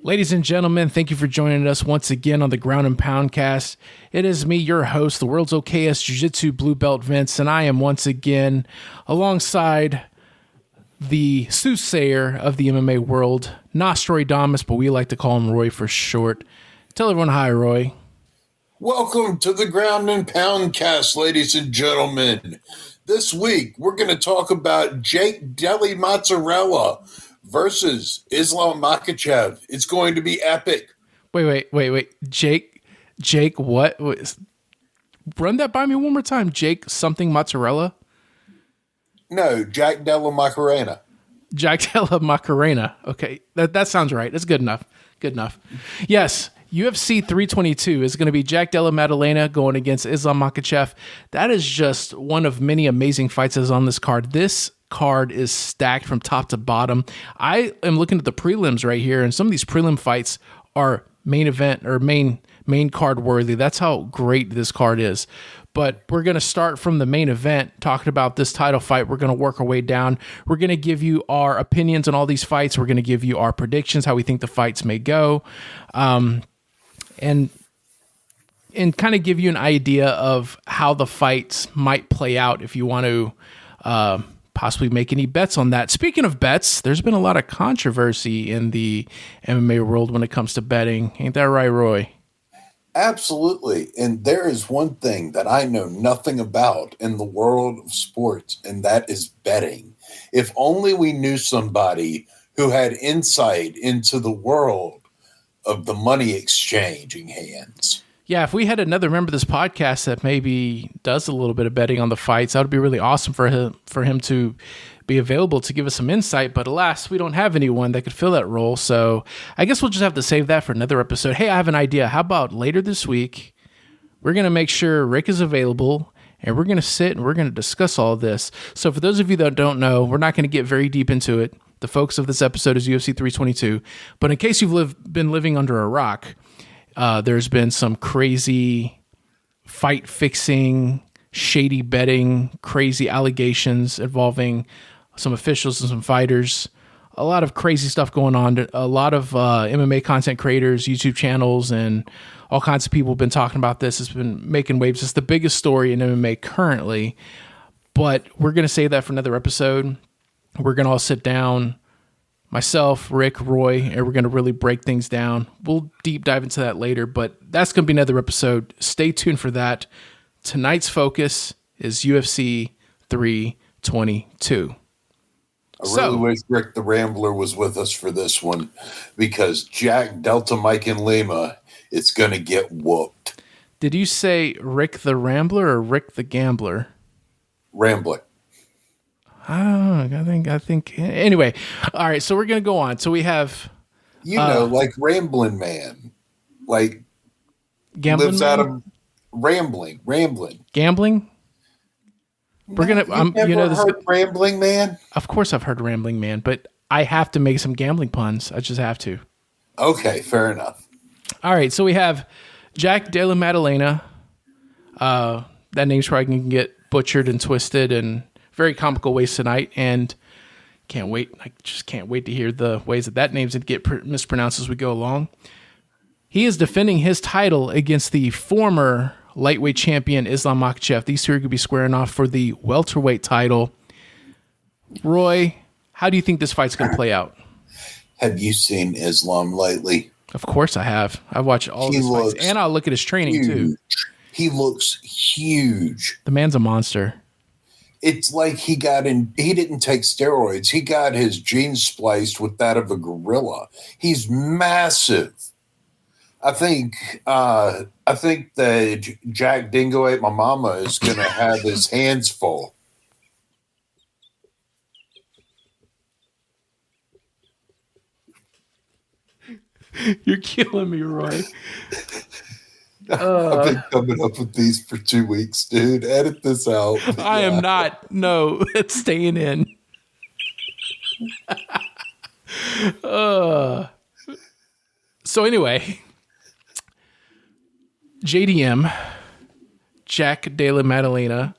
Ladies and gentlemen, thank you for joining us once again on the Ground and Pound cast. It is me, your host, the world's okayest Jiu-Jitsu Blue Belt Vince, and I am once again alongside the soothsayer of the MMA world, Nostradamus, but we like to call him Roy for short. Tell everyone hi, Roy. Welcome to the Ground and Pound cast, ladies and gentlemen. This week, we're going to talk about Jake Deli Mozzarella versus Islam Makhachev. It's going to be epic. Wait. Jake, what? Run that by me one more time. Jake something mozzarella? No, Jack Della Macarena. Jack Della Macarena. Okay, that sounds right. That's good enough. Good enough. Yes, UFC 322 is going to be Jack Della Maddalena going against Islam Makhachev. That is just one of many amazing fights that's on this card. This card is stacked from top to bottom. I am looking at the prelims right here, and some of these prelim fights are main event or main card worthy. That's how great this card is. But we're going to start from the main event, talking about this title fight. We're going to work our way down. We're going to give you our opinions on all these fights. We're going to give you our predictions, how we think the fights may go, and kind of give you an idea of how the fights might play out if you want to possibly make any bets on that. Speaking of bets, there's been a lot of controversy in the MMA world when it comes to betting. Ain't that right, Roy? Absolutely. And there is one thing that I know nothing about in the world of sports, and that is betting. If only we knew somebody who had insight into the world of the money exchanging hands. Yeah, if we had another member of this podcast that maybe does a little bit of betting on the fights, that would be really awesome for him to be available to give us some insight. But alas, we don't have anyone that could fill that role. So I guess we'll just have to save that for another episode. Hey, I have an idea. How about later this week, we're going to make sure Rick is available, and we're going to sit and we're going to discuss all of this. So for those of you that don't know, we're not going to get very deep into it. The focus of this episode is UFC 322. But in case you've been living under a rock, there's been some crazy fight fixing, shady betting, crazy allegations involving some officials and some fighters. A lot of crazy stuff going on. A lot of MMA content creators, YouTube channels, and all kinds of people have been talking about this. It's been making waves. It's the biggest story in MMA currently. But we're going to save that for another episode. We're going to all sit down, myself, Rick, Roy, and we're going to really break things down. We'll deep dive into that later, but that's going to be another episode. Stay tuned for that. Tonight's focus is UFC 322. I really wish Rick the Rambler was with us for this one, because Jack Delta Mike and Lima is going to get whooped. Did you say Rick the Rambler or Rick the Gambler? Rambler. I think. Anyway, all right. So we're gonna go on. So we have, like Ramblin' Man, like Gambling lives Man? out of rambling. Gambling. We're gonna. Heard Rambling Man? Of course, I've heard Rambling Man, but I have to make some gambling puns. I just have to. Okay, fair enough. All right. So we have Jack Della Maddalena. That name's probably gonna get butchered and twisted and very comical ways tonight, and can't wait. I just can't wait to hear the ways that name's going to get mispronounced as we go along. He is defending his title against the former lightweight champion, Islam Makhachev. These two are going to be squaring off for the welterweight title. Roy, how do you think this fight's going to play out? Have you seen Islam lately? Of course I have. I've watched all of his fights, and I'll look at his training too. He looks huge. The man's a monster. It's like he didn't take steroids. He got his genes spliced with that of a gorilla. He's massive. I think that Jack Dingo Ate My Mama is going to have his hands full. You're killing me, Roy. I've been coming up with these for 2 weeks, dude. Edit this out. I am not. No, it's staying in. So anyway, JDM, Jack Della Maddalena,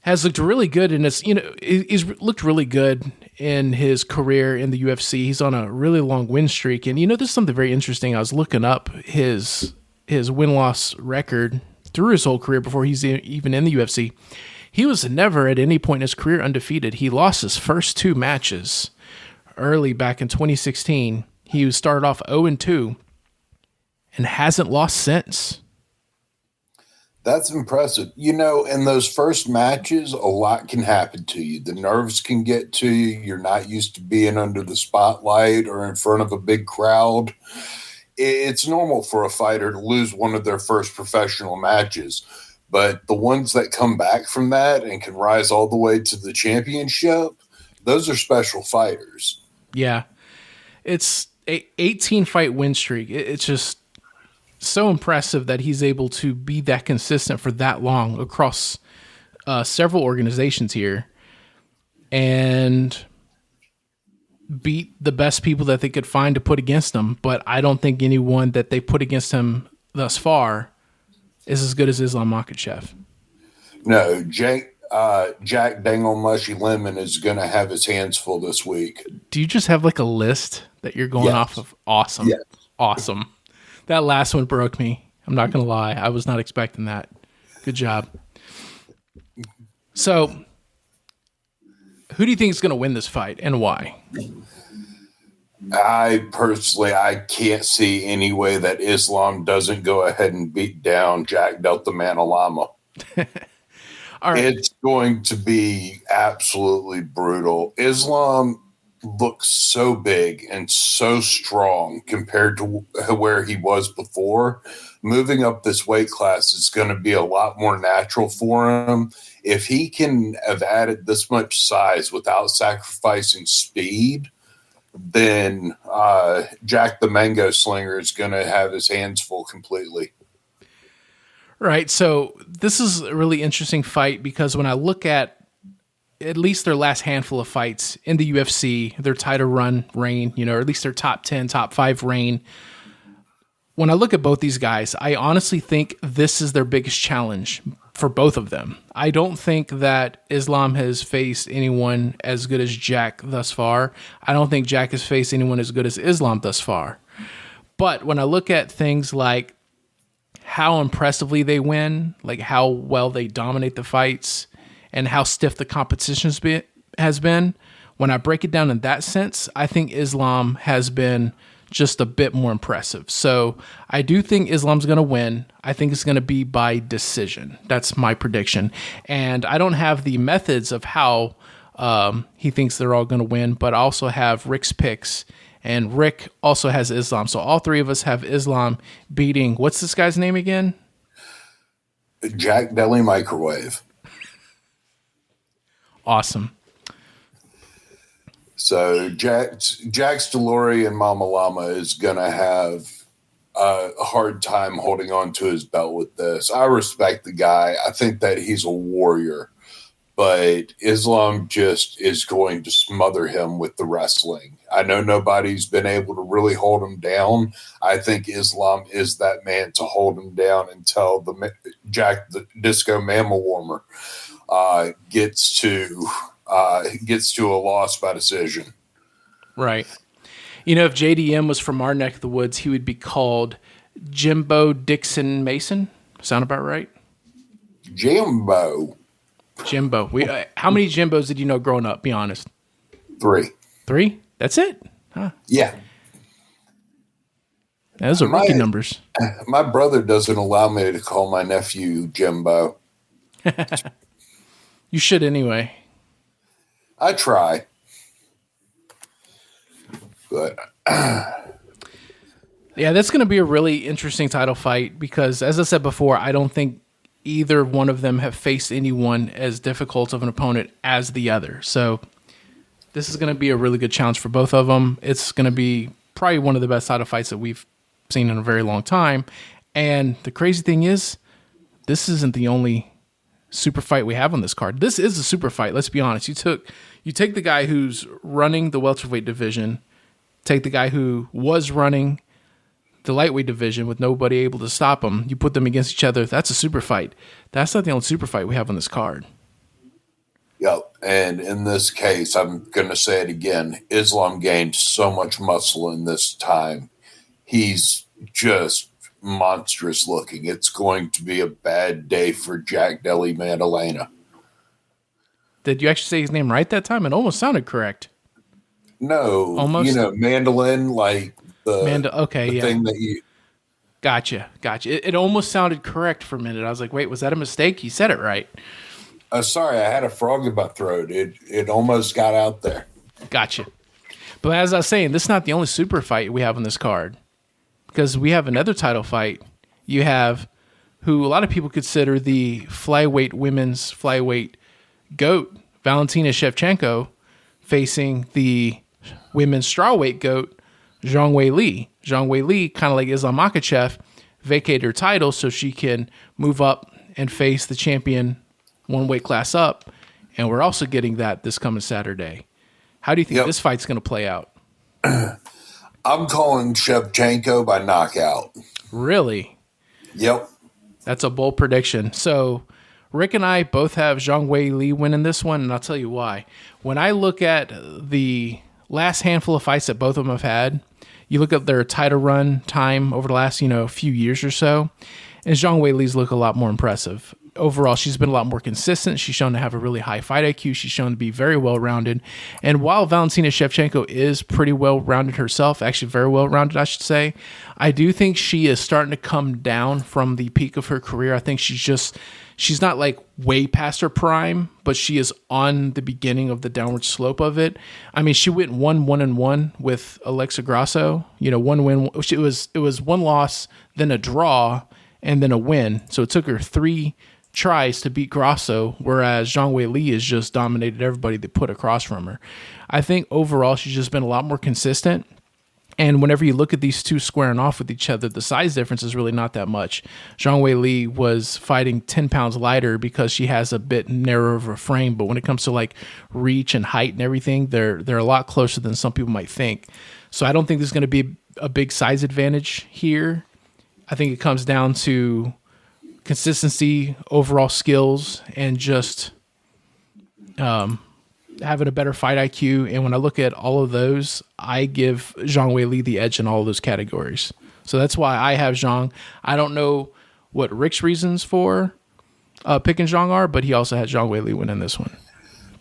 has looked really good in this. He's looked really good in his career in the UFC. He's on a really long win streak. And, there's something very interesting. I was looking up his win-loss record through his whole career before he's even in the UFC. He was never at any point in his career undefeated. He lost his first 2 matches early back in 2016. He started off 0-2 and hasn't lost since. That's impressive. In those first matches, a lot can happen to you. The nerves can get to you. You're not used to being under the spotlight or in front of a big crowd. It's normal for a fighter to lose one of their first professional matches. But the ones that come back from that and can rise all the way to the championship, those are special fighters. Yeah. It's a 18-fight win streak. It's just so impressive that he's able to be that consistent for that long across several organizations here and beat the best people that they could find to put against him. But I don't think anyone that they put against him thus far is as good as Islam Makhachev. No, Jack Dangle Mushy Lemon is going to have his hands full this week. Do you just have like a list that you're going off of? Awesome. Yes. Awesome. That last one broke me. I'm not going to lie. I was not expecting that. Good job. So, who do you think is going to win this fight and why? I can't see any way that Islam doesn't go ahead and beat down Jack Delta Manalama. All right. It's going to be absolutely brutal. Islam looks so big and so strong compared to where he was before. Moving up this weight class is going to be a lot more natural for him. If he can have added this much size without sacrificing speed, then Jack the Mango Slinger is going to have his hands full completely. Right. So this is a really interesting fight because when I look at least their last handful of fights in the UFC, their title reign, or at least their top 10, top 5 reign. When I look at both these guys, I honestly think this is their biggest challenge for both of them. I don't think that Islam has faced anyone as good as Jack thus far. I don't think Jack has faced anyone as good as Islam thus far. But when I look at things like how impressively they win, like how well they dominate the fights, and how stiff the competition has been, when I break it down in that sense, I think Islam has been just a bit more impressive. So I do think Islam's going to win. I think it's going to be by decision. That's my prediction. And I don't have the methods of how he thinks they're all going to win, but I also have Rick's picks. And Rick also has Islam. So all 3 of us have Islam beating, what's this guy's name again? Jack Deli Microwave. Awesome. So Jack's DeLorean Mama Llama is going to have a hard time holding on to his belt with this. I respect the guy. I think that he's a warrior. But Islam just is going to smother him with the wrestling. I know nobody's been able to really hold him down. I think Islam is that man to hold him down until Jack the Disco Mammal Warmer gets to a loss by decision. Right. If JDM was from our neck of the woods, he would be called Jimbo Dixon Mason. Sound about right? Jimbo. How many Jimbos did you know growing up? Be honest. 3. 3? That's it? Huh. Yeah. Those are rookie numbers. My brother doesn't allow me to call my nephew Jimbo. You should anyway. I try. But yeah, that's going to be a really interesting title fight because, as I said before, I don't think either one of them have faced anyone as difficult of an opponent as the other. So this is going to be a really good challenge for both of them. It's going to be probably one of the best title fights that we've seen in a very long time. And the crazy thing is, this isn't the only super fight we have on this card. This is a super fight. Let's be honest. You take the guy who's running the welterweight division, take the guy who was running the lightweight division with nobody able to stop them. You put them against each other. That's a super fight. That's not the only super fight we have on this card. Yep. And in this case, I'm going to say it again. Islam gained so much muscle in this time. He's just monstrous looking. It's going to be a bad day for Jack Deli Maddalena. Did you actually say his name right that time? It almost sounded correct. No, Almost? mandolin, like Okay, the yeah. thing that you. Gotcha. It almost sounded correct for a minute. I was like, wait, was that a mistake? You said it right. Sorry, I had a frog in my throat. It almost got out there. Gotcha. But as I was saying, this is not the only super fight we have on this card, because we have another title fight. You have who a lot of people consider the women's flyweight GOAT, Valentina Shevchenko, facing the women's strawweight GOAT, Zhang Weili. Zhang Weili, kind of like Islam Makhachev, vacated her title so she can move up and face the champion one weight class up. And we're also getting that this coming Saturday. How do you think this fight's going to play out? I'm calling Shevchenko by knockout. Really? Yep. That's a bold prediction. So Rick and I both have Zhang Weili winning this one, and I'll tell you why. When I look at the last handful of fights that both of them have had, you look at their title run time over the last, few years or so, and Zhang Weili's look a lot more impressive. Overall, she's been a lot more consistent. She's shown to have a really high fight IQ. She's shown to be very well-rounded. And while Valentina Shevchenko is pretty well-rounded herself, actually very well-rounded, I should say, I do think she is starting to come down from the peak of her career. I think she's not like way past her prime, but she is on the beginning of the downward slope of it. I mean, she went 1-1-1 with Alexa Grasso. One win. It was one loss, then a draw, and then a win. So it took her 3 tries to beat Grasso, whereas Zhang Weili has just dominated everybody that put across from her. I think overall she's just been a lot more consistent. And whenever you look at these two squaring off with each other, the size difference is really not that much. Zhang Weili was fighting 10 pounds lighter because she has a bit narrower of a frame, but when it comes to like reach and height and everything, they're a lot closer than some people might think. So I don't think there's going to be a big size advantage here. I think it comes down to consistency, overall skills, and just having a better fight IQ. And when I look at all of those, I give Zhang Weili the edge in all of those categories. So that's why I have Zhang. I don't know what Rick's reasons for picking Zhang are, but he also had Zhang Weili winning this one.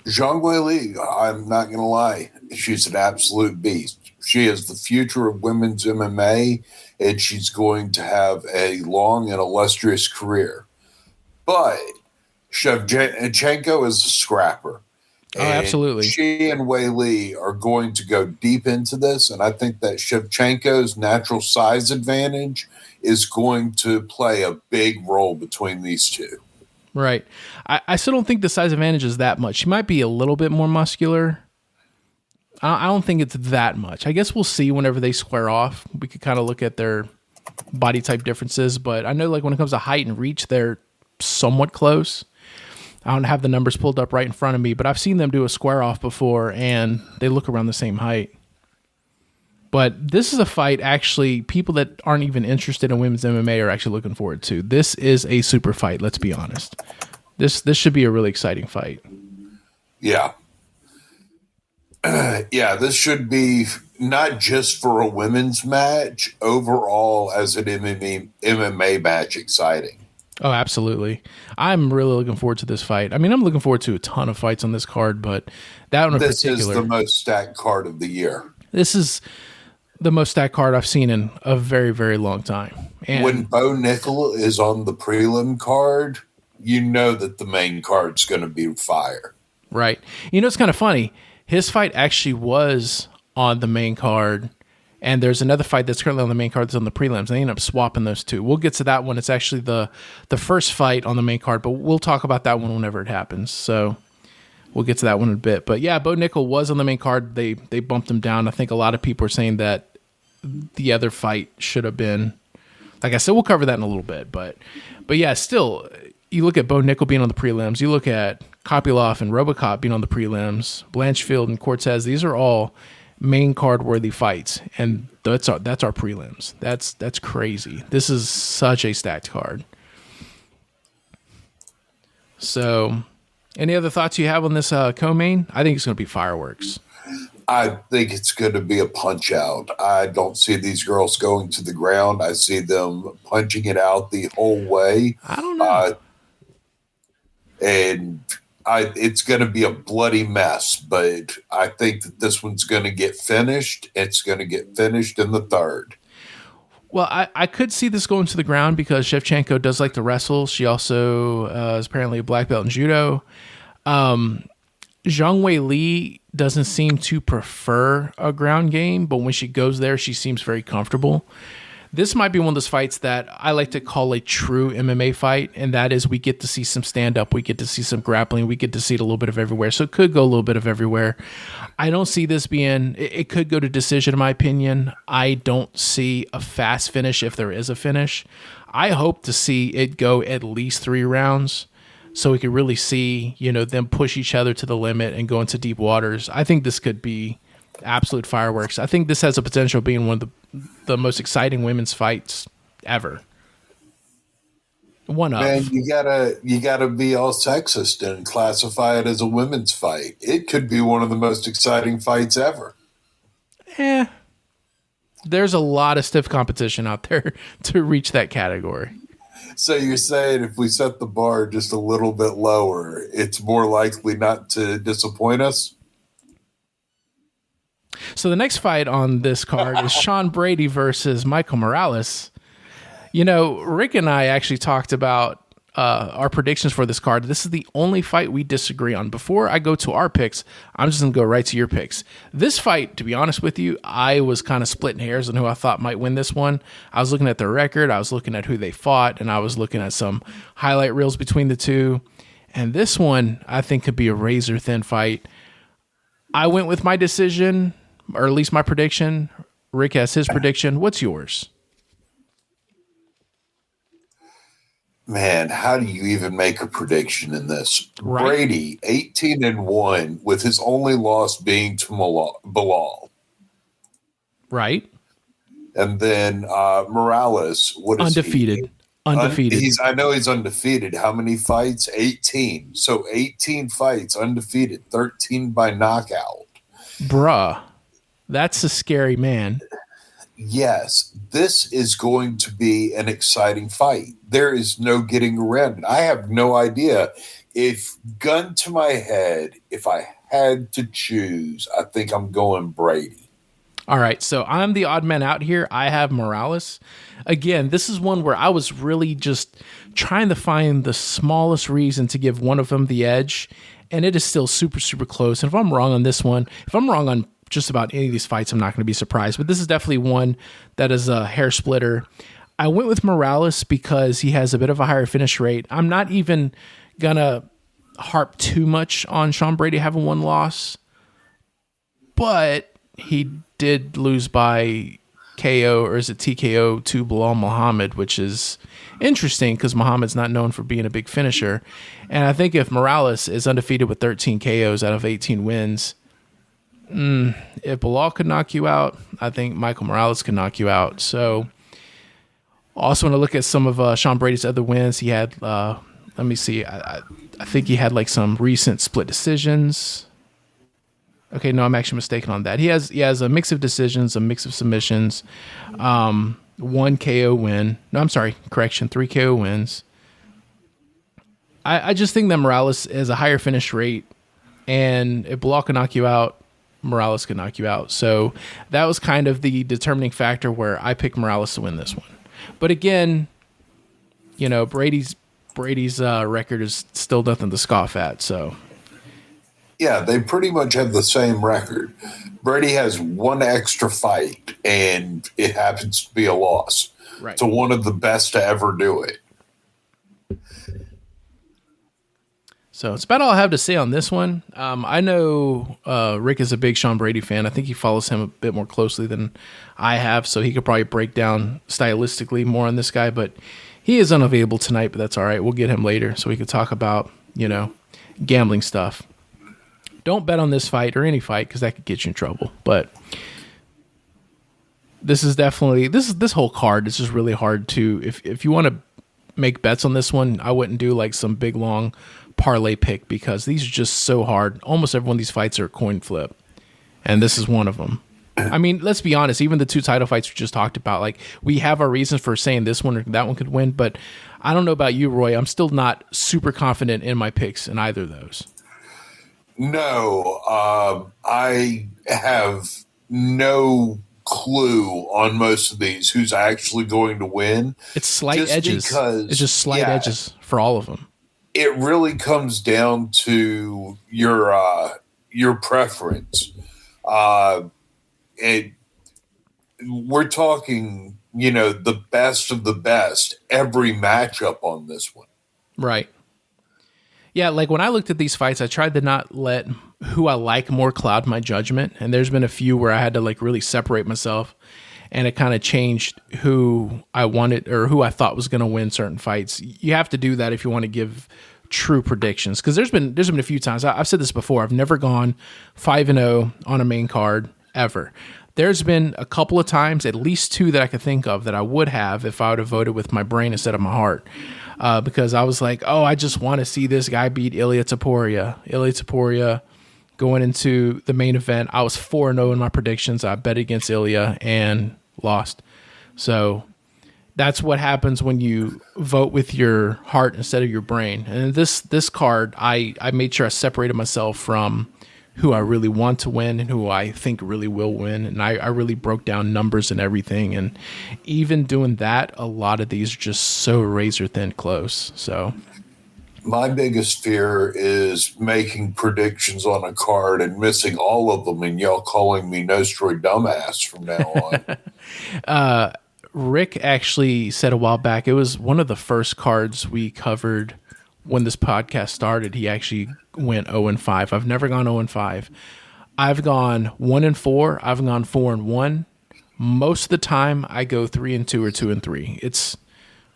Zhang Weili, I'm not going to lie, she's an absolute beast. She is the future of women's MMA, and she's going to have a long and illustrious career. But Shevchenko is a scrapper. Oh, absolutely. She and Weili are going to go deep into this, and I think that Shevchenko's natural size advantage is going to play a big role between these two. Right. I still don't think the size advantage is that much. She might be a little bit more muscular. I don't think it's that much. I guess we'll see whenever they square off. We could kind of look at their body type differences, but I know like when it comes to height and reach, they're somewhat close. I don't have the numbers pulled up right in front of me, but I've seen them do a square off before, and they look around the same height. But this is a fight, actually, people that aren't even interested in women's MMA are actually looking forward to. This is a super fight, let's be honest. This should be a really exciting fight. Yeah. Yeah, this should be not just for a women's match, overall as an MMA match exciting. Oh, absolutely. I'm really looking forward to this fight. I mean, I'm looking forward to a ton of fights on this card, but that one in particular. This is the most stacked card of the year. This is the most stacked card I've seen in a very, very long time. And when Bo Nickel is on the prelim card, you know that the main card's going to be fire. Right. It's kind of funny. His fight actually was on the main card, and there's another fight that's currently on the main card that's on the prelims. They end up swapping those two. We'll get to that one. It's actually the first fight on the main card, but we'll talk about that one whenever it happens. So we'll get to that one in a bit. But yeah, Bo Nickel was on the main card. They bumped him down. I think a lot of people are saying that the other fight should have been, like I said, we'll cover that in a little bit. But yeah, still, you look at Bo Nickel being on the prelims. You look at Kopylov and Robocop being on the prelims. Blanchfield and Cortez. These are all main card worthy fights, and that's our prelims. That's crazy. This is such a stacked card. So Any other thoughts you have on this co-main? I think it's going to be fireworks. I think it's going to be a punch out. I don't see these girls going to the ground. I see them punching it out the whole way. I don't know. It's going to be a bloody mess, but I think that this one's going to get finished. It's going to get finished in the third. Well, I could see this going to the ground because Shevchenko does like to wrestle. She also is apparently a black belt in judo. Zhang Wei Li doesn't seem to prefer a ground game, but when she goes there, she seems very comfortable. This might be one of those fights that I like to call a true MMA fight, and that is we get to see some stand-up, we get to see some grappling, we get to see it a little bit of everywhere. So it could go a little bit of everywhere. I don't see this being, it could go to decision in my opinion. I don't see a fast finish if there is a finish. I hope to see it go at least 3 rounds so we could really see, them push each other to the limit and go into deep waters. I think this could be absolute fireworks. I think this has a potential of being one of the most exciting women's fights ever. One of. Man, you gotta be all sexist and classify it as a women's fight. It could be one of the most exciting fights ever. There's a lot of stiff competition out there to reach that category. So you're saying if we set the bar just a little bit lower, it's more likely not to disappoint us? So the next fight on this card is Sean Brady versus Michael Morales. Rick and I actually talked about our predictions for this card. This is the only fight we disagree on. Before I go to our picks, I'm just going to go right to your picks. This fight, to be honest with you, I was kind of splitting hairs on who I thought might win this one. I was looking at their record, I was looking at who they fought, and I was looking at some highlight reels between the two. And this one, I think, could be a razor-thin fight. I went with my decision, or at least my prediction. Rick has his prediction. What's yours? Man, how do you even make a prediction in this? Right. Brady, 18-1, with his only loss being to Bilal. Right. And then Morales, what is undefeated? He? Undefeated. I know he's undefeated. How many fights? 18. So 18 fights, undefeated, 13 by knockout. Bruh, that's a scary man. Yes, this is going to be an exciting fight. There is no getting around it. I have no idea. If gun to my head, if I had to choose, I think I'm going Brady. All right, so I'm the odd man out here. I have Morales. Again, this is one where I was really just trying to find the smallest reason to give one of them the edge, and it is still super, super close. And if I'm wrong on this one, if I'm wrong on just about any of these fights, I'm not going to be surprised. But this is definitely one that is a hair splitter. I went with Morales because he has a bit of a higher finish rate. I'm not even going to harp too much on Sean Brady having one loss, but he did lose by KO, or is it TKO, to Bilal Muhammad, which is interesting because Muhammad's not known for being a big finisher. And I think if Morales is undefeated with 13 KOs out of 18 wins, if Bilal could knock you out, I think Michael Morales could knock you out. So also want to look at some of Sean Brady's other wins. He had, let me see, I think he had like some recent split decisions. Okay, no, I'm actually mistaken on that. He has a mix of decisions, a mix of submissions, 1 KO win. No, I'm sorry, correction, 3 KO wins. I just think that Morales has a higher finish rate, and if Bilal can knock you out, Morales can knock you out. So that was kind of the determining factor where I picked Morales to win this one. But again, Brady's record is still nothing to scoff at. So yeah, they pretty much have the same record. Brady has one extra fight, and it happens to be a loss to one of the best to ever do it. So it's about all I have to say on this one. I know Rick is a big Sean Brady fan. I think he follows him a bit more closely than I have, so he could probably break down stylistically more on this guy. But he is unavailable tonight, but that's all right. We'll get him later so we can talk about, gambling stuff. Don't bet on this fight or any fight because that could get you in trouble. But this is definitely this whole card is just really hard to if you want to make bets on this one, I wouldn't do like some big long parlay pick because these are just so hard. Almost every one of these fights are a coin flip, and this is one of them. I mean, let's be honest. Even the 2 title fights we just talked about, like we have our reasons for saying this one or that one could win, but I don't know about you, Roy. I'm still not super confident in my picks in either of those. No, I have no clue on most of these who's actually going to win. It's slight edges. It's just slight edges for all of them. It really comes down to your preference. We're talking, the best of the best every matchup on this one. Right. Yeah, like when I looked at these fights, I tried to not let who I like more cloud my judgment. And there's been a few where I had to like really separate myself, and it kind of changed who I wanted or who I thought was going to win certain fights. You have to do that if you want to give true predictions, because there's been a few times I've said this before. I've never gone 5-0 on a main card ever. There's been a couple of times, at least 2 that I could think of, that I would have if I would have voted with my brain instead of my heart. Because I was like, I just want to see this guy beat Ilia Topuria. Ilia Topuria going into the main event. I was 4-0 in my predictions. I bet against Ilia and lost. So that's what happens when you vote with your heart instead of your brain. And this card, I made sure I separated myself from who I really want to win and who I think really will win. And I really broke down numbers and everything. And even doing that, a lot of these are just so razor thin close. So my biggest fear is making predictions on a card and missing all of them, and y'all calling me Nostroy dumbass from now on. Rick actually said a while back, it was one of the first cards we covered when this podcast started. He actually went 0-5. I've never gone 0-5. I've gone 1-4. I've gone 4-1. Most of the time I go 3-2 or 2-3. It's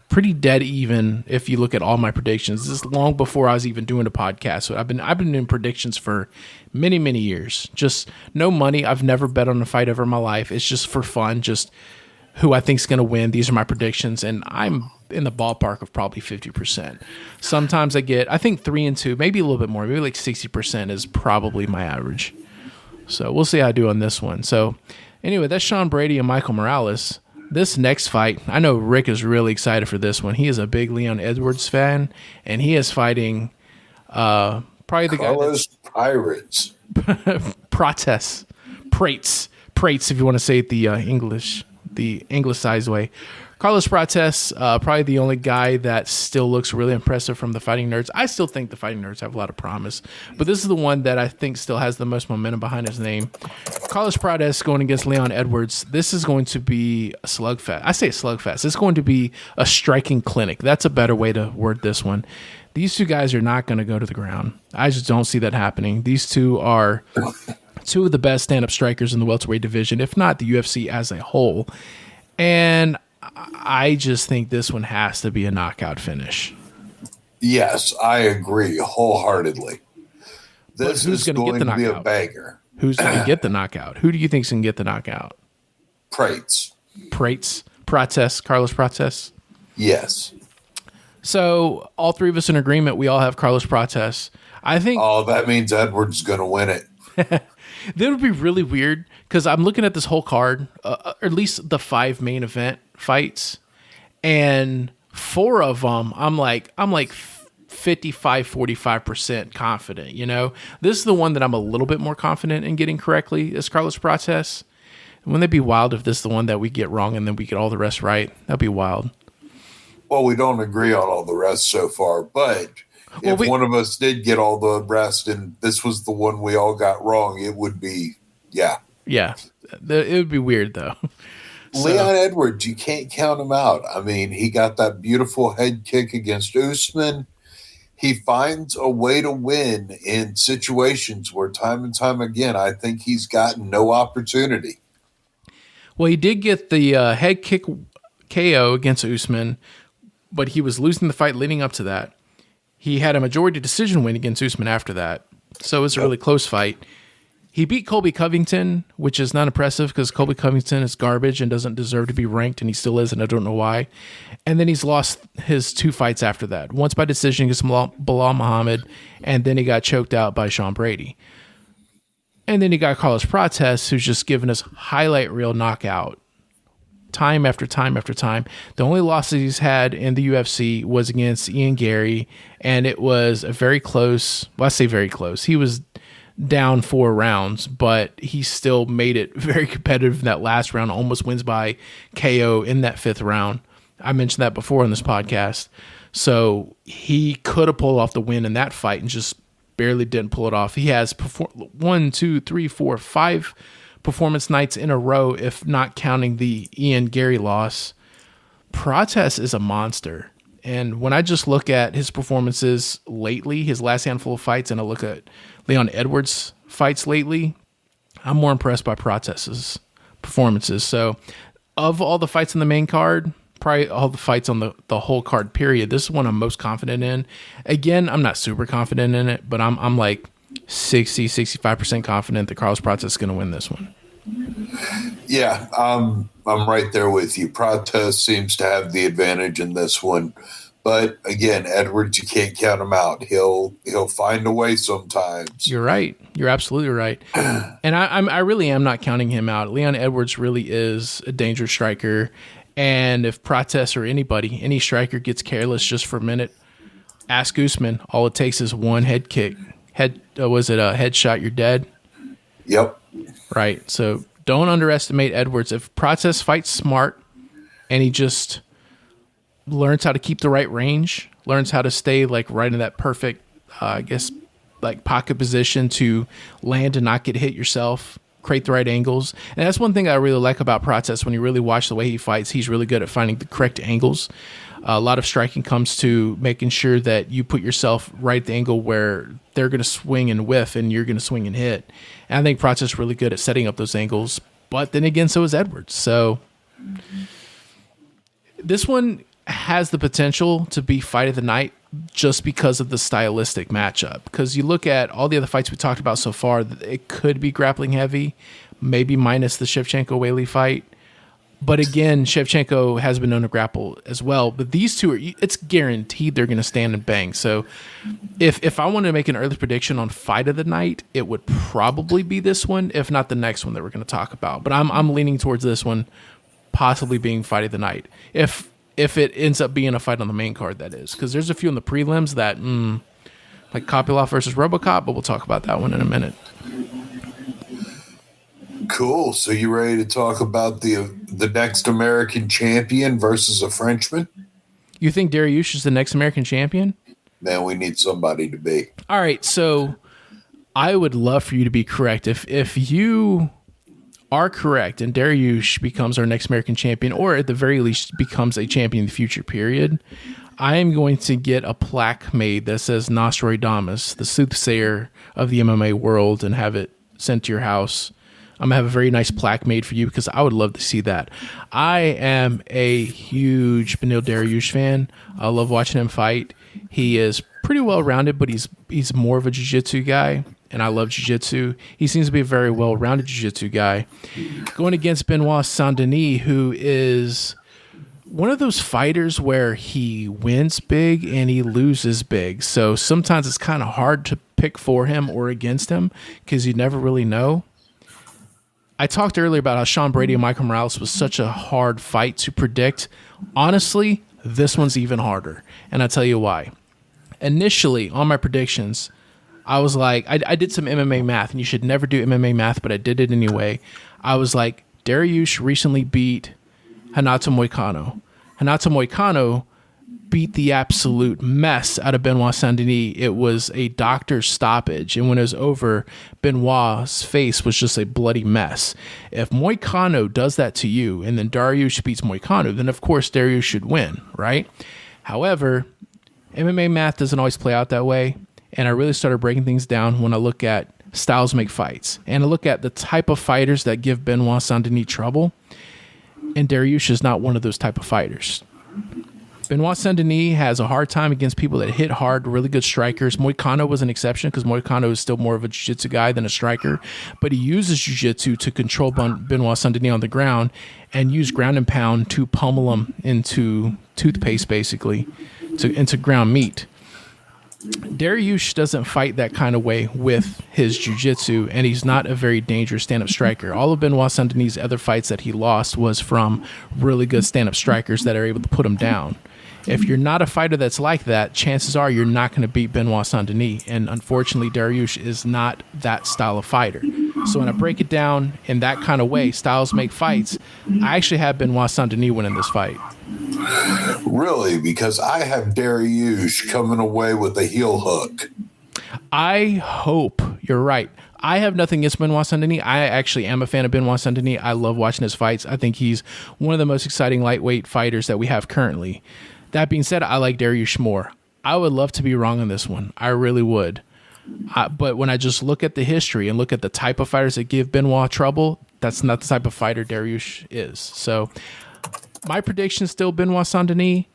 pretty dead even if you look at all my predictions. This is long before I was even doing a podcast. So I've been doing predictions for many, many years. Just no money. I've never bet on a fight ever in my life. It's just for fun. Just who I think is going to win. These are my predictions, and I'm in the ballpark of probably 50%. Sometimes I think 3-2, maybe a little bit more, maybe like 60% is probably my average. So we'll see how I do on this one. So anyway, that's Sean Brady and Michael Morales. This next fight, I know Rick is really excited for this one. He is a big Leon Edwards fan, and he is fighting probably the Carlos Pirates. Prates, if you want to say it the anglicized way. Carlos Prates, probably the only guy that still looks really impressive from the Fighting Nerds. I still think the Fighting Nerds have a lot of promise, but this is the one that I think still has the most momentum behind his name. Carlos Prates going against Leon Edwards. This is going to be a slugfest. I say a slugfest. It's going to be a striking clinic. That's a better way to word this one. These 2 guys are not going to go to the ground. I just don't see that happening. These 2 are 2 of the best stand-up strikers in the welterweight division, if not the UFC as a whole. And I just think this one has to be a knockout finish. Yes, I agree wholeheartedly. This is going to be a banger. Who's going to get the knockout? Who do you think's going to get the knockout? Prates. Carlos Prates? Yes. So all 3 of us in agreement, we all have Carlos Prates. I think. Oh, that means Edwards is going to win it. That would be really weird because I'm looking at this whole card, or at least the 5 main event fights, and 4 of them, I'm like 55-45% confident. This is the one that I'm a little bit more confident in getting correctly is Carlos Prates. Wouldn't it be wild if this is the one that we get wrong and then we get all the rest right? That'd be wild. Well, we don't agree on all the rest so far, but if one of us did get all the rest and this was the one we all got wrong, it would be, yeah. Yeah. It would be weird, though. Leon Edwards, you can't count him out. I mean, he got that beautiful head kick against Usman. He finds a way to win in situations where time and time again, I think he's gotten no opportunity. Well, he did get the head kick KO against Usman, but he was losing the fight leading up to that. He had a majority decision win against Usman after that. So it was a really close fight. He beat Colby Covington, which is not impressive because Colby Covington is garbage and doesn't deserve to be ranked, and he still is, and I don't know why. And then he's lost his 2 fights after that. Once by decision against Bilal Muhammad, and then he got choked out by Sean Brady. And then he got Carlos Prates, who's just given us highlight reel knockout time after time after time. The only losses he's had in the UFC was against Ian Gary, and it was a very close, well, I say very close. He was down 4 rounds, but he still made it very competitive in that last round, almost wins by KO in that 5th round. I mentioned that before in this podcast. So he could have pulled off the win in that fight and just barely didn't pull it off. He has 1, 2, 3, 4, 5 performance nights in a row, if not counting the Ian Gary loss. Prates is a monster. And when I just look at his performances lately, his last handful of fights, and I look at Leon Edwards' fights lately, I'm more impressed by Prates' performances. So of all the fights in the main card, probably all the fights on the whole card period, this is one I'm most confident in. Again, I'm not super confident in it, but I'm like 65% confident that Carlos Prates is going to win this one. Yeah, I'm right there with you. Prates seems to have the advantage in this one. But again, Edwards, you can't count him out. He'll find a way sometimes. You're right. You're absolutely right. And I really am not counting him out. Leon Edwards really is a dangerous striker. And if Prates or any striker gets careless just for a minute, ask Usman. All it takes is one head kick. Was it a headshot? You're dead. Yep. Right. So don't underestimate Edwards. If Prates fights smart and he just learns how to keep the right range, learns how to stay like right in that perfect, like pocket position to land and not get hit yourself, create the right angles. And that's one thing I really like about Prates. When you really watch the way he fights, he's really good at finding the correct angles. A lot of striking comes to making sure that you put yourself right at the angle where they're going to swing and whiff and you're going to swing and hit. And I think Prates is really good at setting up those angles. But then again, so is Edwards. So this one has the potential to be fight of the night just because of the stylistic matchup. Because you look at all the other fights we talked about so far, it could be grappling heavy, maybe minus the Shevchenko-Weili fight. But again, Shevchenko has been known to grapple as well. But these two, it's guaranteed they're going to stand and bang. So if I wanted to make an early prediction on fight of the night, it would probably be this one, if not the next one that we're going to talk about. But I'm leaning towards this one possibly being fight of the night. If it ends up being a fight on the main card, that is. Because there's a few in the prelims that, like Kopylov versus RoboCop, but we'll talk about that one in a minute. Cool. So you ready to talk about the next American champion versus a Frenchman? You think Dariush is the next American champion? Man, we need somebody to be. All right, so I would love for you to be correct. If you are correct and Dariush becomes our next American champion, or at the very least becomes a champion in the future period, I am going to get a plaque made that says Nostradamus, the soothsayer of the MMA world, and have it sent to your house. I'm going to have a very nice plaque made for you because I would love to see that. I am a huge Beneil Dariush fan. I love watching him fight. He is pretty well-rounded, but he's more of a jiu-jitsu guy, and I love jiu-jitsu. He seems to be a very well-rounded jiu-jitsu guy. Going against Benoit Saint-Denis, who is one of those fighters where he wins big and he loses big. So sometimes it's kind of hard to pick for him or against him because you never really know. I talked earlier about how Sean Brady and Michael Morales was such a hard fight to predict. Honestly, this one's even harder, and I'll tell you why. Initially, on my predictions, I was like, I did some MMA math, and you should never do MMA math, but I did it anyway. I was like, Dariush recently beat Renato Moicano. Renato Moicano beat the absolute mess out of Benoit Saint-Denis. It was a doctor's stoppage, and when it was over, Benoit's face was just a bloody mess. If Moicano does that to you, and then Dariush beats Moicano, then of course Dariush should win, right? However, MMA math doesn't always play out that way, and I really started breaking things down when I look at styles make fights, and I look at the type of fighters that give Benoit Saint-Denis trouble, and Dariush is not one of those type of fighters. Benoit Saint-Denis has a hard time against people that hit hard, really good strikers. Moicano was an exception because Moicano is still more of a jiu-jitsu guy than a striker, but he uses jiu-jitsu to control Benoit Saint-Denis on the ground and use ground and pound to pummel him into toothpaste, basically, into ground meat. Dariush doesn't fight that kind of way with his jiu-jitsu, and he's not a very dangerous stand-up striker. All of Benoit Saint-Denis' other fights that he lost was from really good stand-up strikers that are able to put him down. If you're not a fighter that's like that, chances are you're not going to beat Benoit Saint-Denis, and unfortunately, Dariush is not that style of fighter. So when I break it down in that kind of way, styles make fights, I actually have Benoit Saint-Denis winning this fight. Really? Because I have Dariush coming away with a heel hook. I hope you're right. I have nothing against Benoit Saint-Denis. I actually am a fan of Benoit Saint-Denis. I love watching his fights. I think he's one of the most exciting lightweight fighters that we have currently. That being said, I like Dariush more. I would love to be wrong on this one. I really would. But when I just look at the history and look at the type of fighters that give Benoit trouble, that's not the type of fighter Dariush is. So my prediction is still Benoit Saint-Denis.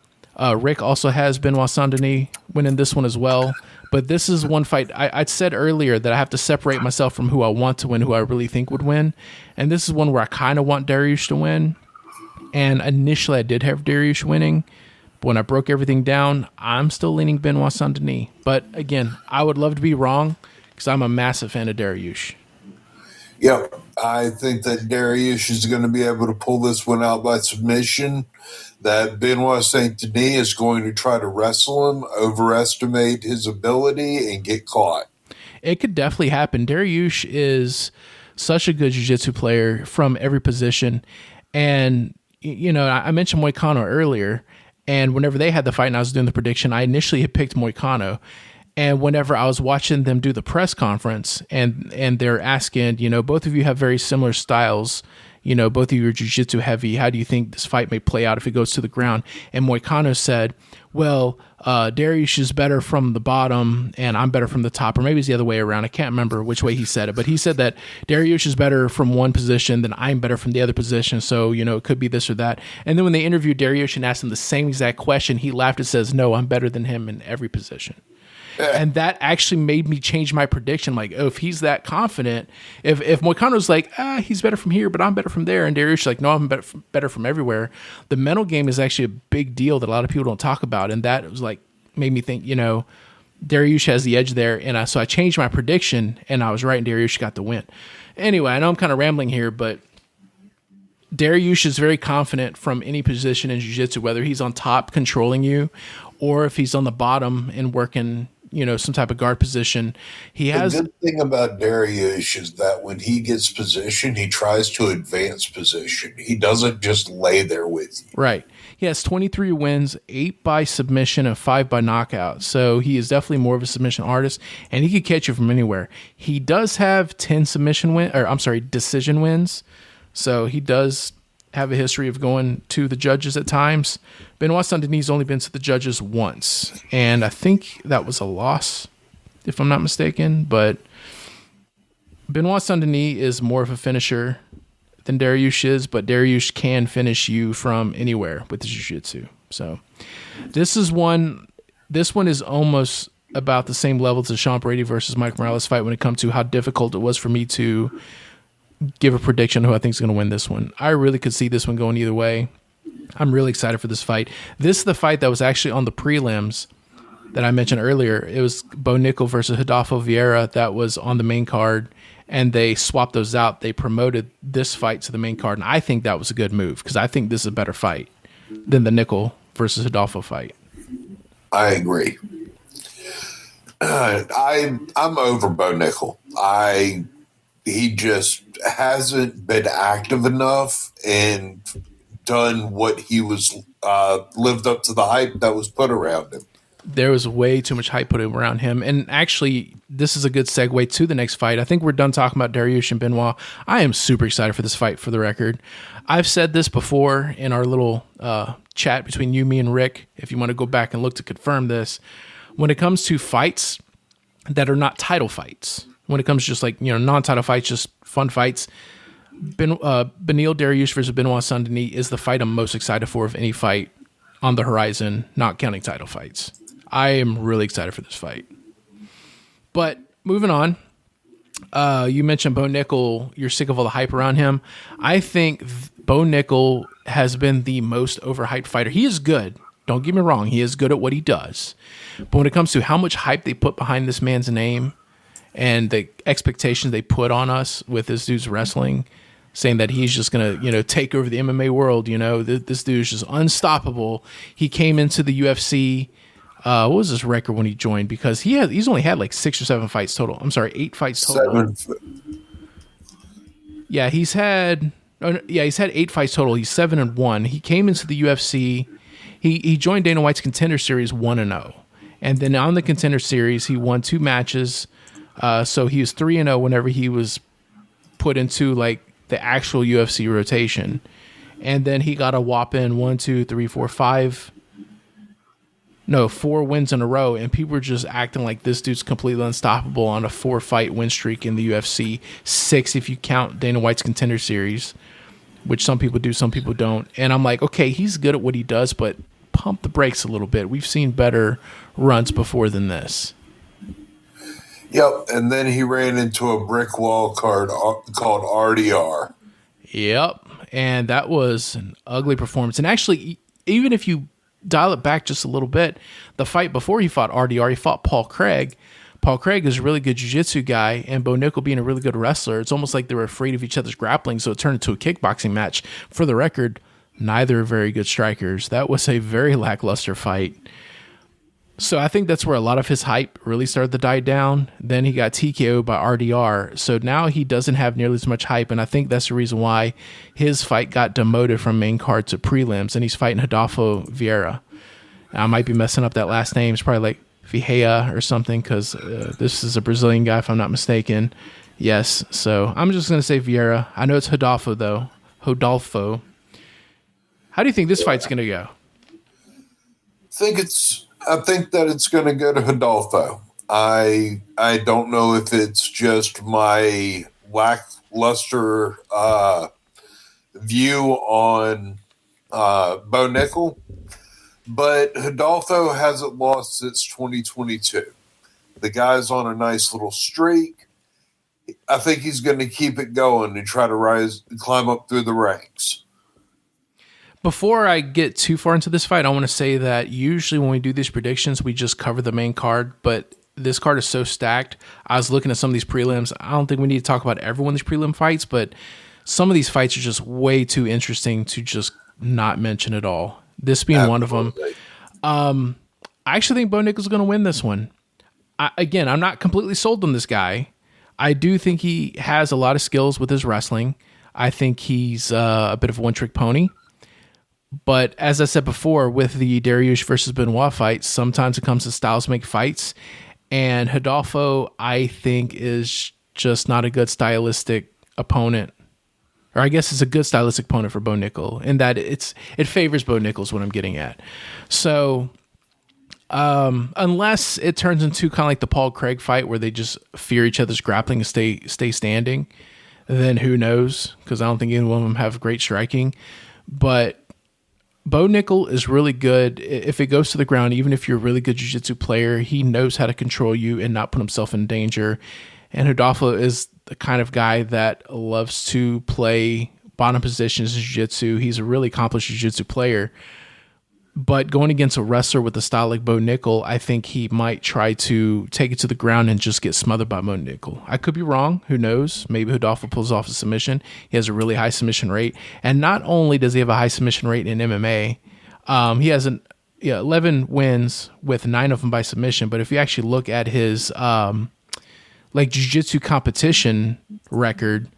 Rick also has Benoit Saint-Denis winning this one as well. But this is one fight. I said earlier that I have to separate myself from who I want to win, who I really think would win. And this is one where I kind of want Dariush to win. And initially I did have Dariush winning. But when I broke everything down, I'm still leaning Benoit Saint-Denis. But again, I would love to be wrong because I'm a massive fan of Dariush. Yep. I think that Dariush is going to be able to pull this one out by submission. That Benoit Saint-Denis is going to try to wrestle him, overestimate his ability, and get caught. It could definitely happen. Dariush is such a good jiu-jitsu player from every position. And, you know, I mentioned Moicano earlier. And whenever they had the fight and I was doing the prediction, I initially had picked Moicano. And whenever I was watching them do the press conference and they're asking, you know, both of you have very similar styles. You know, both of you are jiu-jitsu heavy. How do you think this fight may play out if it goes to the ground? And Moicano said, well, Dariush is better from the bottom and I'm better from the top. Or maybe it's the other way around. I can't remember which way he said it. But he said that Dariush is better from one position than I'm better from the other position. So, you know, it could be this or that. And then when they interviewed Dariush and asked him the same exact question, he laughed and says, no, I'm better than him in every position. And that actually made me change my prediction. Like, oh, if he's that confident, if Moicano's like, he's better from here, but I'm better from there, and Dariush is like, no, I'm better from everywhere. The mental game is actually a big deal that a lot of people don't talk about, and that was like made me think, you know, Dariush has the edge there, and so I changed my prediction, and I was right, and Dariush got the win. Anyway, I know I'm kind of rambling here, but Dariush is very confident from any position in jiu-jitsu, whether he's on top controlling you, or if he's on the bottom and working, you know, some type of guard position. He has. The good thing about Dariush is that when he gets position, he tries to advance position. He doesn't just lay there with you. Right. He has 23 wins, 8 by submission and 5 by knockout. So he is definitely more of a submission artist, and he could catch you from anywhere. He does have 10 decision wins. So he does have a history of going to the judges at times. Benoit Saint-Denis only been to the judges once, and I think that was a loss, if I'm not mistaken. But Benoit Saint-Denis is more of a finisher than Dariush is, but Dariush can finish you from anywhere with the jiu-jitsu. So this one is almost about the same level as the Sean Brady versus Mike Morales fight when it comes to how difficult it was for me to give a prediction who I think is going to win this one. I really could see this one going either way. I'm really excited for this fight. This is the fight that was actually on the prelims that I mentioned earlier. It was Bo Nickel versus Rodolfo Vieira that was on the main card, and they swapped those out. They promoted this fight to the main card, and I think that was a good move because I think this is a better fight than the Nickel versus Rodolfo fight. I agree. I'm over Bo Nickel. He just hasn't been active enough and done what he was lived up to the hype that was put around him. There was way too much hype put around him. And actually, this is a good segue to the next fight. I think we're done talking about Dariush and Benoit. I am super excited for this fight, for the record. I've said this before in our little chat between you, me, and Rick, if you want to go back and look to confirm this. When it comes to fights that are not title fights, when it comes to just like, you know, non-title fights, just fun fights, Beneil Dariush versus Benoit Saint-Denis is the fight I'm most excited for of any fight on the horizon, not counting title fights. I am really excited for this fight. But moving on, you mentioned Bo Nickel. You're sick of all the hype around him. I think Bo Nickel has been the most overhyped fighter. He is good. Don't get me wrong. He is good at what he does. But when it comes to how much hype they put behind this man's name and the expectations they put on us with this dude's wrestling, saying that he's just going to, take over the MMA world, this dude's just unstoppable. He came into the UFC. What was his record when he joined? Because he's only had like 6 or 7 fights total. I'm sorry, 8 fights total. 7. Yeah, he's had 8 fights total. He's 7-1. He came into the UFC. He joined Dana White's Contender Series 1-0, and then on the Contender Series he won 2 matches. So he was 3-0 whenever he was put into like the actual UFC rotation, and then he got a whopping 4 wins in a row, and people were just acting like this dude's completely unstoppable on a 4-fight win streak in the UFC, 6 if you count Dana White's Contender Series, which some people do, some people don't. And I'm like, okay, he's good at what he does, but pump the brakes a little bit. We've seen better runs before than this. Yep, and then he ran into a brick wall called RDR. Yep, and that was an ugly performance. And actually, even if you dial it back just a little bit, the fight before he fought RDR, he fought Paul Craig. Paul Craig is a really good jiu-jitsu guy, and Bo Nickel being a really good wrestler, it's almost like they were afraid of each other's grappling, so it turned into a kickboxing match. For the record, neither are very good strikers. That was a very lackluster fight. So I think that's where a lot of his hype really started to die down. Then he got TKO'd by RDR. So now he doesn't have nearly as much hype, and I think that's the reason why his fight got demoted from main card to prelims, and he's fighting Rodolfo Vieira. I might be messing up that last name. It's probably like Vieira or something, because this is a Brazilian guy, if I'm not mistaken. Yes, so I'm just going to say Vieira. I know it's Rodolfo, though. Rodolfo. How do you think this fight's going to go? I think that it's going to go to Rodolfo. I don't know if it's just my lackluster view on Bo Nickel, but Rodolfo hasn't lost since 2022. The guy's on a nice little streak. I think he's going to keep it going and try to climb up through the ranks. Before I get too far into this fight, I want to say that usually when we do these predictions, we just cover the main card, but this card is so stacked. I was looking at some of these prelims. I don't think we need to talk about every one of these prelim fights, but some of these fights are just way too interesting to just not mention at all. This being Absolutely. One of them. I actually think Bo Nickel's going to win this one. I'm not completely sold on this guy. I do think he has a lot of skills with his wrestling. I think he's a bit of a one-trick pony. But as I said before, with the Dariush versus Benoit fight, sometimes it comes to styles make fights. And Rodolfo, I think, is just not a good stylistic opponent. Or I guess it's a good stylistic opponent for Bo Nickel, in that it favors Bo Nickel is what I'm getting at. So unless it turns into kind of like the Paul Craig fight where they just fear each other's grappling and stay standing, then who knows? Because I don't think either one of them have great striking. But Bo Nickel is really good. If it goes to the ground, even if you're a really good jiu-jitsu player, he knows how to control you and not put himself in danger. And Rodolfo is the kind of guy that loves to play bottom positions in jiu-jitsu. He's a really accomplished jiu-jitsu player. But going against a wrestler with a style like Bo Nickel, I think he might try to take it to the ground and just get smothered by Bo Nickel. I could be wrong. Who knows? Maybe Rodolfo pulls off a submission. He has a really high submission rate. And not only does he have a high submission rate in MMA, he has 11 wins with 9 of them by submission. But if you actually look at his jiu-jitsu competition record,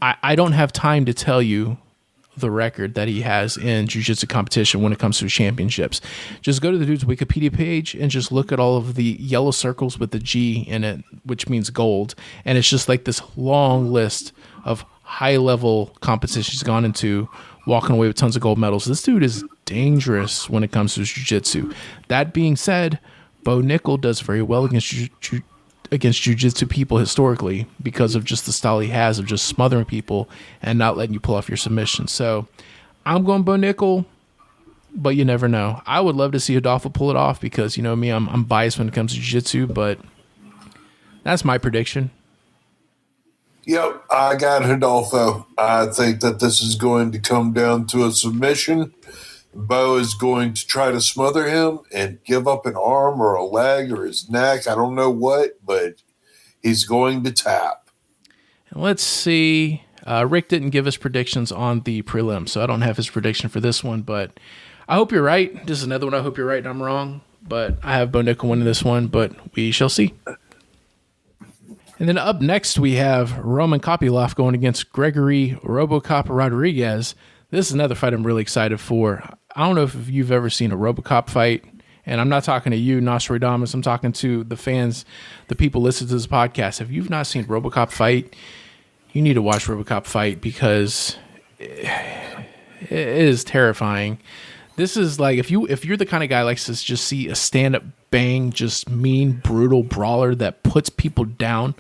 I don't have time to tell you the record that he has in jiu-jitsu competition when it comes to championships. Just go to the dude's Wikipedia page and just look at all of the yellow circles with the G in it, which means gold. And it's just like this long list of high-level competitions he's gone into, walking away with tons of gold medals. This dude is dangerous when it comes to jiu-jitsu. That being said, Bo Nickel does very well against jiu-jitsu people historically because of just the style he has of just smothering people and not letting you pull off your submission. So I'm going Bo Nickel. but you never know. I would love to see Adolfo pull it off because, you know me, I'm biased when it comes to jiu-jitsu, but that's my prediction. Yep, I got Hidalgo. I think that this is going to come down to a submission. Bo is going to try to smother him and give up an arm or a leg or his neck. I don't know what, but he's going to tap. And let's see. Rick didn't give us predictions on the prelim, so I don't have his prediction for this one, but I hope you're right. This is another one I hope you're right and I'm wrong, but I have Bo Nickel winning this one, but we shall see. And then up next, we have Roman Kopylov going against Gregory Robocop Rodriguez. This is another fight I'm really excited for. I don't know if you've ever seen a Robocop fight, and I'm not talking to you, Nostradamus. I'm talking to the fans, the people listening to this podcast. If you've not seen Robocop fight, you need to watch Robocop fight because it is terrifying. This is like if you're the kind of guy who likes to just see a stand-up bang, just mean, brutal brawler that puts people down,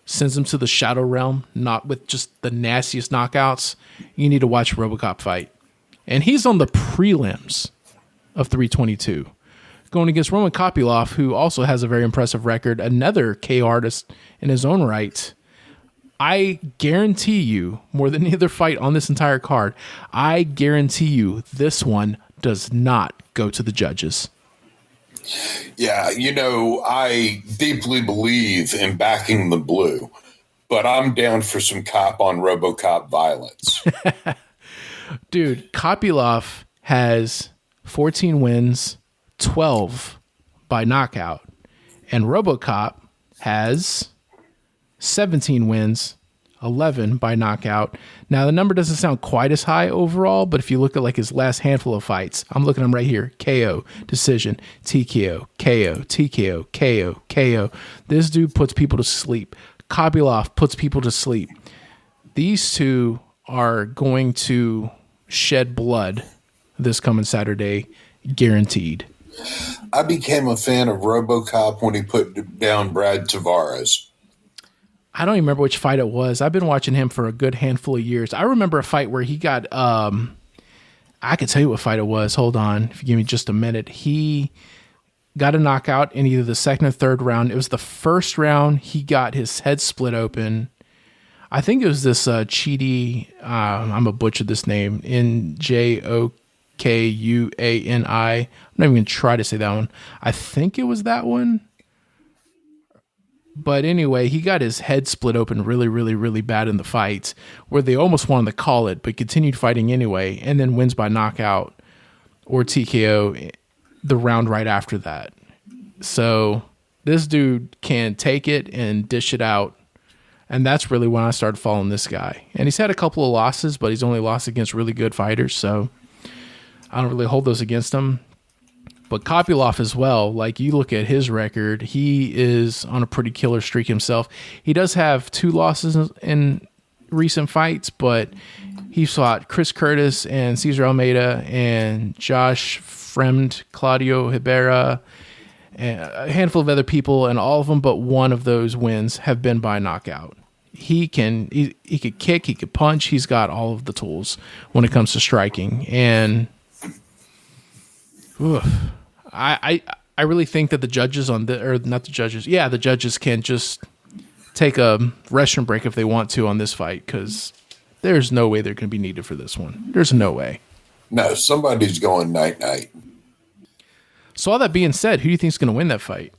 sends them to the shadow realm, not with just the nastiest knockouts, you need to watch Robocop fight. And he's on the prelims of 322, going against Roman Kopylov, who also has a very impressive record, another K artist in his own right. I guarantee you, more than any other fight on this entire card, I guarantee you this one does not go to the judges. Yeah, you know, I deeply believe in backing the blue, but I'm down for some cop on RoboCop violence. Dude, Kopylov has 14 wins, 12 by knockout, and RoboCop has 17 wins, 11 by knockout. Now, the number doesn't sound quite as high overall, but if you look at like his last handful of fights, I'm looking at them right here. KO, decision, TKO, KO, TKO, KO, KO. This dude puts people to sleep. Kopylov puts people to sleep. These two are going to shed blood this coming Saturday, guaranteed. I became a fan of RoboCop when he put down Brad Tavares. I don't even remember which fight it was. I've been watching him for a good handful of years. I remember a fight where he got, I can tell you what fight it was. Hold on. If you give me just a minute. He got a knockout in either the second or third round. It was the first round. He got his head split open. I think it was this Chidi, I'm going to butcher this name, Njokuani. I'm not even going to try to say that one. I think it was that one. But anyway, he got his head split open really, really, really bad in the fight where they almost wanted to call it, but continued fighting anyway, and then wins by knockout or TKO the round right after that. So this dude can take it and dish it out. And that's really when I started following this guy. And he's had a couple of losses, but he's only lost against really good fighters. So I don't really hold those against him. But Kopylov as well, like you look at his record, he is on a pretty killer streak himself. He does have 2 losses in recent fights, but he fought Chris Curtis and Cesar Almeida and Josh Fremd, Claudio Ribera, and a handful of other people, and all of them but one of those wins have been by knockout. He could kick, he could punch, he's got all of the tools when it comes to striking. And I really think that the judges the judges can just take a restroom break if they want to on this fight, because there's no way they're going to be needed for this one. There's no way. No, somebody's going night-night. So all that being said, who do you think is going to win that fight?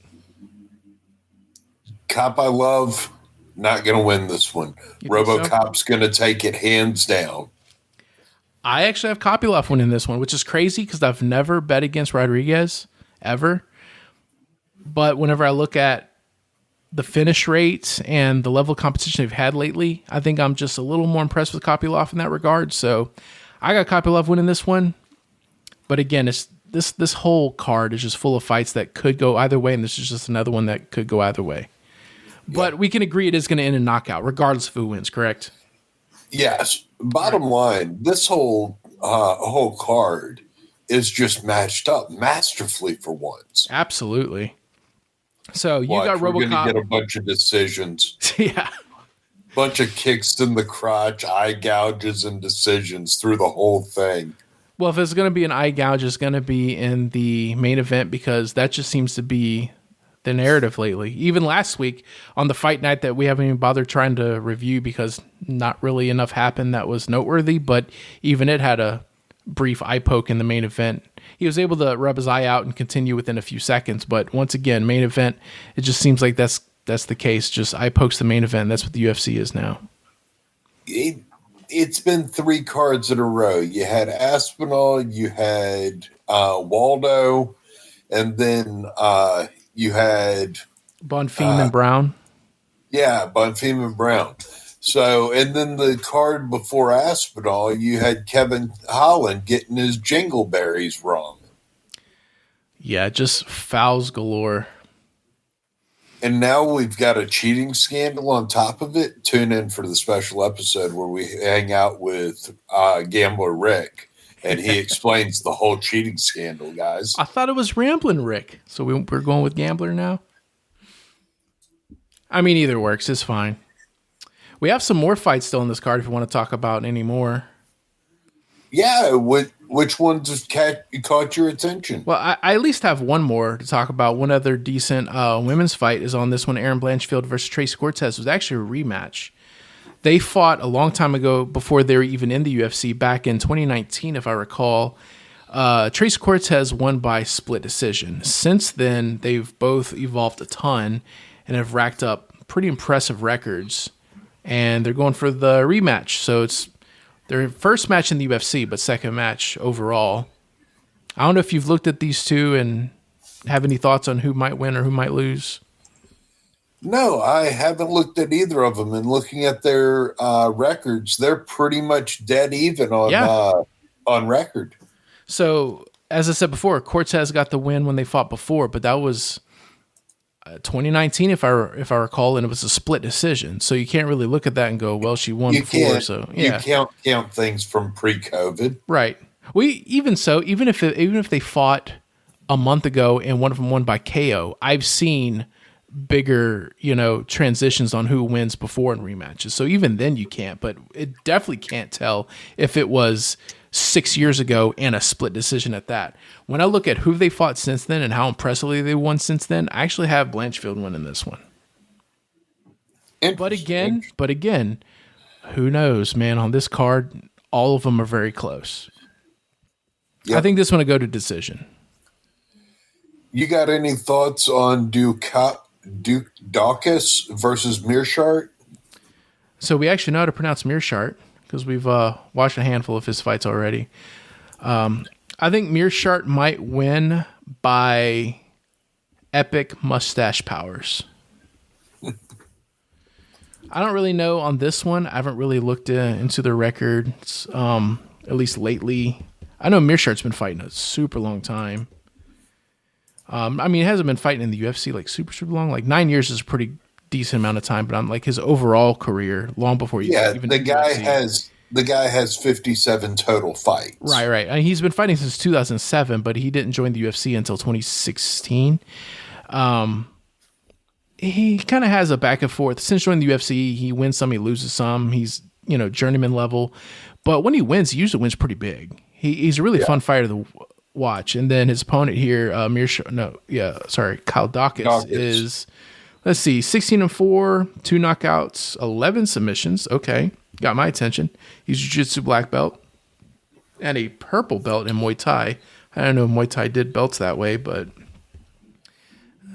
Cop I love, not going to win this one. RoboCop's going to take it hands down. I actually have Kopylov winning this one, which is crazy because I've never bet against Rodriguez, ever. But whenever I look at the finish rates and the level of competition they've had lately, I think I'm just a little more impressed with Kopylov in that regard. So I got Kopylov winning this one. But again, it's this whole card is just full of fights that could go either way, and this is just another one that could go either way. But we can agree it is going to end in knockout, regardless of who wins, correct? Yes. Bottom line, this whole card is just matched up masterfully for once. Absolutely. So you got RoboCop. We're going to get a bunch of decisions. Yeah. Bunch of kicks in the crotch, eye gouges, and decisions through the whole thing. Well, if it's going to be an eye gouge, it's going to be in the main event because that just seems to be the narrative lately. Even last week on the fight night that we haven't even bothered trying to review because not really enough happened that was noteworthy, but even it had a brief eye poke in the main event. He was able to rub his eye out and continue within a few seconds, but once again, main event, it just seems like that's the case. Just eye pokes the main event. That's what the UFC is now. It's been 3 cards in a row. You had Aspinall, you had Waldo, and then you had Bonfim and Brown. Yeah, Bonfim and Brown. So, and then the card before Aspinall, you had Kevin Holland getting his jingleberries wrong. Yeah, just fouls galore. And now we've got a cheating scandal on top of it. Tune in for the special episode where we hang out with Gambler Rick, and he explains the whole cheating scandal, guys. I thought it was Ramblin' Rick, so we're going with Gambler now? I mean, either works. It's fine. We have some more fights still in this card if you want to talk about any more. Yeah, which one just caught your attention? Well, I at least have one more to talk about. One other decent women's fight is on this one. Aaron Blanchfield versus Trace Cortez. It was actually a rematch. They fought a long time ago before they were even in the UFC, back in 2019, if I recall. Trace Cortez won by split decision. Since then, they've both evolved a ton and have racked up pretty impressive records. And they're going for the rematch. So it's their first match in the UFC, but second match overall. I don't know if you've looked at these two and have any thoughts on who might win or who might lose. No, I haven't looked at either of them. And looking at their records, they're pretty much dead even on record. So, as I said before, Cortez got the win when they fought before, but that was 2019, if I recall, and it was a split decision. So you can't really look at that and go, "Well, she won before." So yeah, you count things from pre-COVID, right? Even if they fought a month ago and one of them won by KO, I've seen bigger, transitions on who wins before in rematches. So even then you can't, but it definitely can't tell if it was 6 years ago and a split decision at that. When I look at who they fought since then and how impressively they won since then, I actually have Blanchfield winning this one. But again, who knows, man? On this card, all of them are very close. Yep. I think this one will go to decision. You got any thoughts on Dukakis versus Mearshart? So we actually know how to pronounce Mearshart because we've watched a handful of his fights already. I think Mearshart might win by epic mustache powers. I don't really know on this one. I haven't really looked into their records, at least lately. I know Mearshart's been fighting a super long time. He hasn't been fighting in the UFC like super, super long. Like 9 years is a pretty decent amount of time, but on like his overall career, long before even the guy has 57 total fights. Right. And he's been fighting since 2007, but he didn't join the UFC until 2016. He kind of has a back and forth. Since joining the UFC, he wins some, he loses some. He's, journeyman level. But when he wins, he usually wins pretty big. He's a really fun fighter to watch. And then his opponent here, Kyle Dawkins is, let's see, 16-4, 2 knockouts, 11 submissions. Okay, got my attention. He's jiu-jitsu black belt and a purple belt in Muay Thai. I don't know if Muay Thai did belts that way, but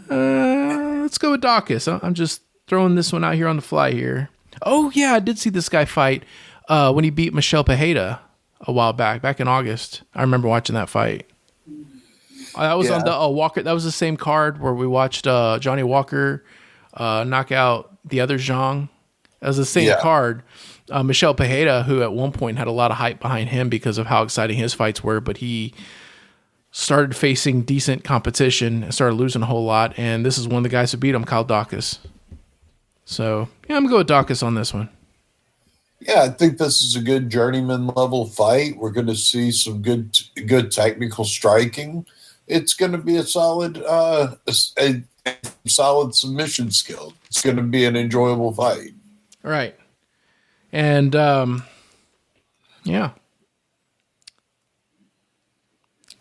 let's go with Dawkins. I'm just throwing this one out here on the fly here. Oh, yeah, I did see this guy fight when he beat Michelle Pajeda a while back in August. I remember watching that fight. That was on the Walker. That was the same card where we watched Johnny Walker knock out the other Zhang. That was the same card. Michelle Pajeda, who at one point had a lot of hype behind him because of how exciting his fights were, but he started facing decent competition and started losing a whole lot. And this is one of the guys who beat him, Kyle Dawkins. So yeah, I'm going to go with Dawkins on this one. Yeah, I think this is a good journeyman level fight. We're going to see some good technical striking. It's going to be a solid submission skill. It's going to be an enjoyable fight. Right. And yeah.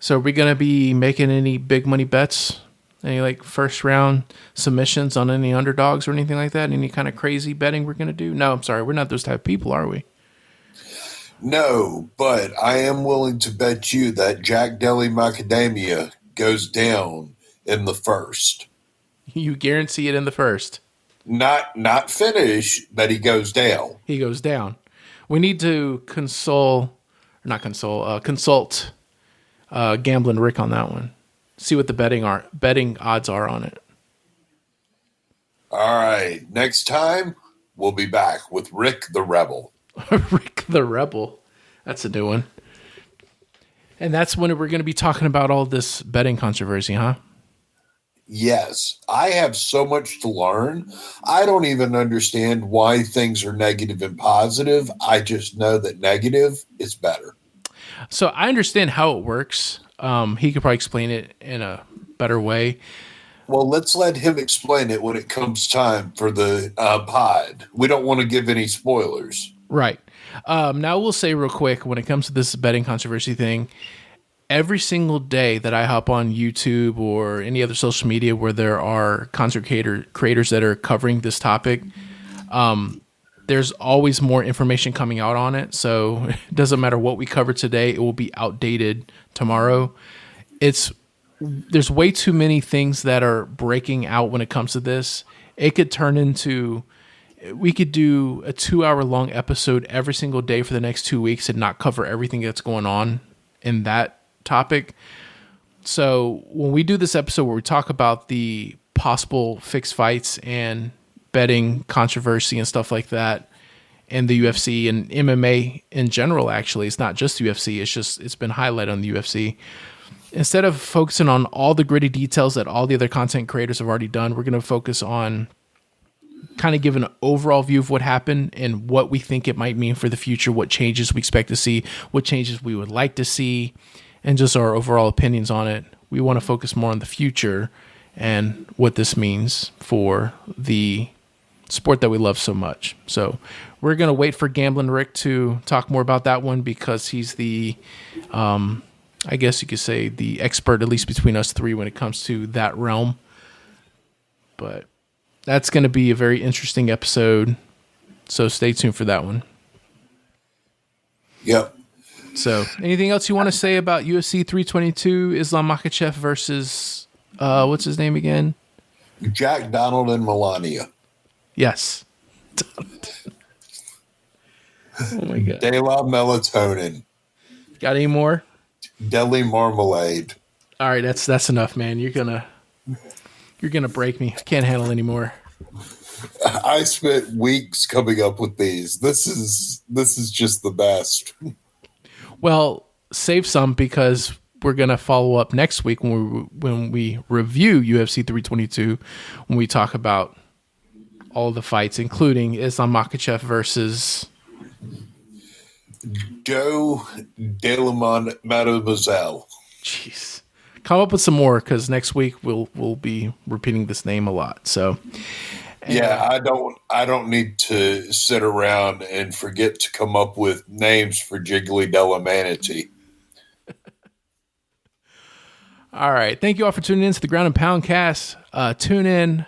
So are we going to be making any big money bets? Any like first round submissions on any underdogs or anything like that? Any kind of crazy betting we're going to do? No, I'm sorry. We're not those type of people, are we? No, but I am willing to bet you that Jack Deli Macadamia goes down in the first. You guarantee it in the first. Not finish, that he goes down. He goes down. We need to consult Gambling Rick on that one. See what the betting odds are on it. All right. Next time, we'll be back with Rick the Rebel. Rick the Rebel. That's a new one. And that's when we're going to be talking about all this betting controversy, huh? Yes. I have so much to learn. I don't even understand why things are negative and positive. I just know that negative is better. So I understand how it works. He could probably explain it in a better way. Well, let's let him explain it when it comes time for the pod. We don't want to give any spoilers. Right. Now we'll say real quick, when it comes to this betting controversy thing, every single day that I hop on YouTube or any other social media where there are content creators that are covering this topic, there's always more information coming out on it. So it doesn't matter what we cover today, it will be outdated tomorrow. There's way too many things that are breaking out when it comes to this. It could turn into, we could do a 2-hour long episode every single day for the next 2 weeks and not cover everything that's going on in that topic. So when we do this episode where we talk about the possible fixed fights and betting controversy and stuff like that in the UFC and MMA in general, actually, it's not just UFC. It's been highlighted on the UFC. Instead of focusing on all the gritty details that all the other content creators have already done, we're going to focus on kind of give an overall view of what happened and what we think it might mean for the future, what changes we expect to see, what changes we would like to see, and just our overall opinions on it. We want to focus more on the future and what this means for the sport that we love so much. So we're going to wait for Gambling Rick to talk more about that one because he's the, I guess you could say, the expert, at least between us three, when it comes to that realm. But that's going to be a very interesting episode. So stay tuned for that one. Yep. So anything else you want to say about UFC 322, Islam Makhachev versus, what's his name again? Jack Donald and Melania. Yes. Oh my God. De La Melatonin. Got any more? Deli Marmalade. All right, that's enough, man. You're gonna break me. I can't handle anymore. I spent weeks coming up with these. This is just the best. Well, save some because we're gonna follow up next week when we review UFC 322, when we talk about all the fights, including Islam Makhachev versus Joe De La Mademoiselle. Jeez. Come up with some more because next week we'll be repeating this name a lot. So yeah, I don't need to sit around and forget to come up with names for Jiggly Della Manatee. All right. Thank you all for tuning in to the Ground and Pound cast. Tune in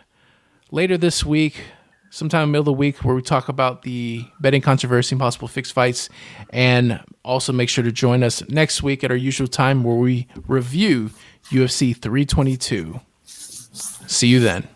later this week, sometime in the middle of the week, where we talk about the betting controversy and possible fixed fights. And also make sure to join us next week at our usual time where we review UFC 322. See you then.